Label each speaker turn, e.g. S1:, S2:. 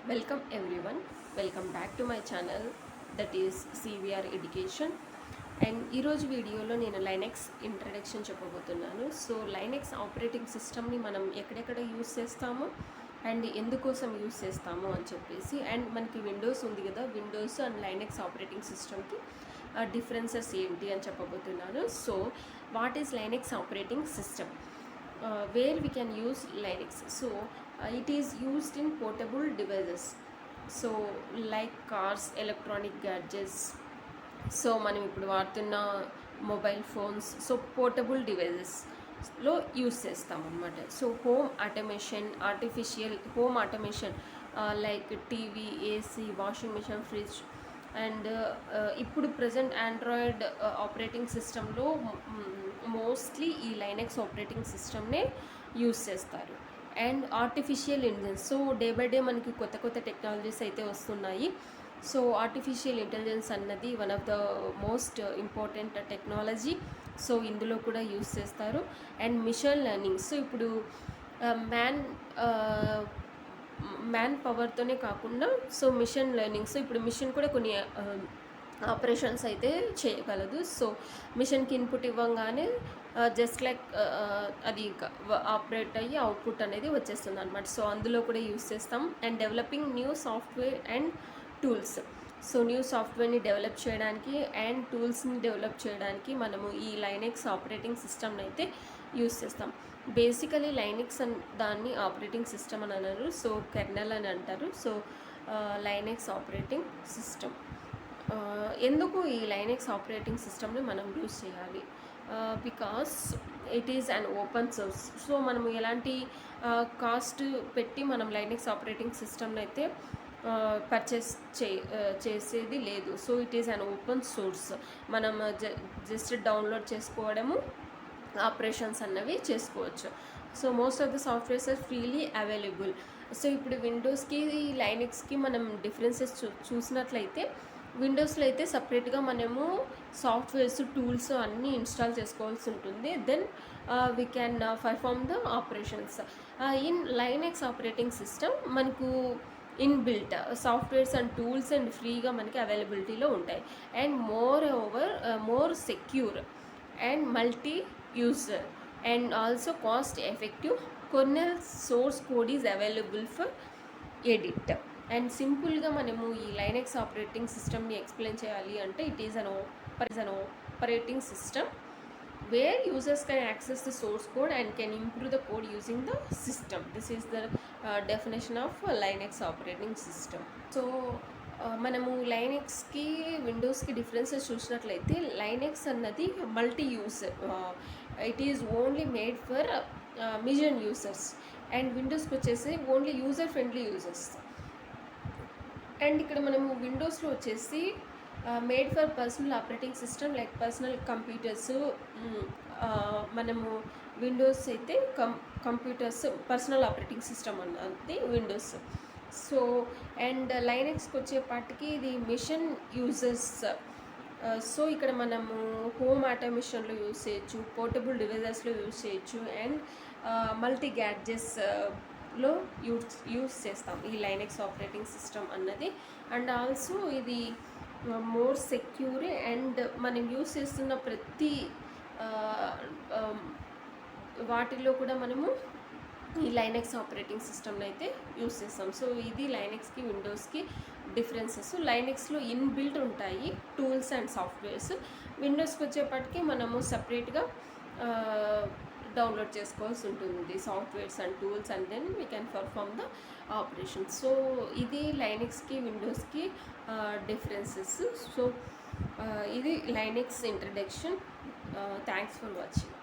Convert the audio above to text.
S1: Welcome everyone. Welcome back to my channel, that is CVR Education. And ఈరోజు వీడియోలో నేను Linux introduction చెప్పబోతున్నాను. So Linux ఆపరేటింగ్ సిస్టమ్ని మనం ఎక్కడెక్కడ యూస్ చేస్తాము అండ్ ఎందుకోసం యూస్ చేస్తాము అని చెప్పేసి, అండ్ మనకి విండోస్ ఉంది కదా, విండోస్ అండ్ లైనెక్స్ ఆపరేటింగ్ సిస్టమ్కి డిఫరెన్సెస్ ఏంటి అని చెప్పబోతున్నాను. So what is Linux operating system, where we can use Linux. So it is used in portable devices, so like cars, electronic gadgets. So మనం ఇప్పుడు వాడుతున్న మొబైల్ ఫోన్స్, సో పోర్టబుల్ డివైజెస్లో use చేస్తాం అన్నమాట. So home automation like TV, AC, washing machine, fridge. And ఇప్పుడు present Android operating సిస్టంలో mostly ఈ Linux operating సిస్టమ్నే యూస్ చేస్తారు. And artificial intelligence, so day by day మనకి కొత్త కొత్త టెక్నాలజీస్ అయితే వస్తున్నాయి. సో ఆర్టిఫిషియల్ ఇంటెలిజెన్స్ అన్నది one of the most important technology. So ఇందులో కూడా యూస్ చేస్తారు. అండ్ మిషన్ లెర్నింగ్, సో ఇప్పుడు మ్యాన్ పవర్తోనే కాకుండా సో మిషన్ లెర్నింగ్, సో ఇప్పుడు మిషన్ కూడా కొన్ని ఆపరేషన్స్ అయితే చేయగలదు. సో మిషన్కి ఇన్పుట్ ఇవ్వగానే జస్ట్ లైక్ అది ఆపరేట్ అయ్యి అవుట్పుట్ అనేది వచ్చేస్తుంది అనమాట. సో అందులో కూడా యూస్ చేస్తాం. And developing new software and tools, so new సాఫ్ట్వేర్ని డెవలప్ చేయడానికి అండ్ టూల్స్ని డెవలప్ చేయడానికి మనము ఈ లైనెక్స్ ఆపరేటింగ్ సిస్టమ్ని అయితే యూస్ చేస్తాం. బేసికలీ లైనెక్స్ దాన్ని ఆపరేటింగ్ సిస్టమ్ అని అన్నారు, సో కెర్నల్ అని అంటారు. సో లైనెక్స్ ఆపరేటింగ్ సిస్టమ్, ఎందుకు ఈ లైనెక్స్ ఆపరేటింగ్ సిస్టమ్ని మనం యూస్ చేయాలి? Because it is an open source. So మనము ఎలాంటి కాస్ట్ పెట్టి మనం లైనెక్స్ ఆపరేటింగ్ సిస్టమ్ని అయితే పర్చేస్ చేసేది లేదు. So it is an open source. మనం జస్ట్ డౌన్లోడ్ చేసుకోవడము, ఆపరేషన్స్ అన్నవి చేసుకోవచ్చు. So most of the softwares are freely available. So ఇప్పుడు విండోస్కి లైనెక్స్కి మనం డిఫరెన్సెస్ చూసినట్లయితే, విండోస్లో అయితే సపరేట్గా మనము సాఫ్ట్వేర్స్, టూల్స్ అన్నీ ఇన్స్టాల్ చేసుకోవాల్సి ఉంటుంది. Then we can perform the operations. In Linux operating system మనకు inbuilt softwares and tools and ఫ్రీగా మనకి అవైలబిలిటీలో ఉంటాయి. And more secure and multi user and also cost effective. Kernel source code is available for edit. And సింపుల్గా మనము ఈ Linux ఆపరేటింగ్ సిస్టమ్ని ఎక్స్ప్లెయిన్ చేయాలి అంటే, it is an operating system where users can access the source code and can improve the code using the system. This is the definition of Linux operating system. So మనము లైనెక్స్కి విండోస్కి differences చూసినట్లయితే, Linux అన్నది multi user, it is only made for million users. And విండోస్కి వచ్చేసి only user friendly users. And ఇక్కడ మనము విండోస్లో వచ్చేసి made for personal operating system like personal computers. మనము విండోస్ అయితే కంప్యూటర్స్ పర్సనల్ ఆపరేటింగ్ సిస్టమ్ అన్నది విండోస్. సో అండ్ లైనెక్స్కి వచ్చేపాటికి ఇది మిషన్ యూజర్స్. సో ఇక్కడ మనము హోమ్ ఆటోమేషన్లో యూస్ చేయొచ్చు, పోర్టబుల్ డివైజెస్లో యూస్ చేయొచ్చు, అండ్ మల్టీ గ్యాడ్జెట్స్లో యూస్ చేస్తాం ఈ లైనెక్స్ ఆపరేటింగ్ సిస్టమ్ అన్నది. అండ్ ఆల్సో ఇది మోర్ సెక్యూర్. అండ్ మనం యూస్ చేస్తున్న ప్రతి వాటిలో కూడా మనము ఈ లైనెక్స్ ఆపరేటింగ్ సిస్టమ్ని అయితే యూస్ చేస్తాం. సో ఇది లైనెక్స్కి విండోస్కి డిఫరెన్సెస్. లైనెక్స్లో ఇన్బిల్ట్ ఉంటాయి టూల్స్ అండ్ సాఫ్ట్వేర్స్. విండోస్కి వచ్చేప్పటికి మనము సపరేట్గా డౌన్లోడ్ చేసుకోవాల్సి ఉంటుంది softwares and tools, and then we can perform the operation. So ఇది లైనెక్స్కి విండోస్కి డిఫరెన్సెస్. సో ఇది Linux introduction. Thanks for watching.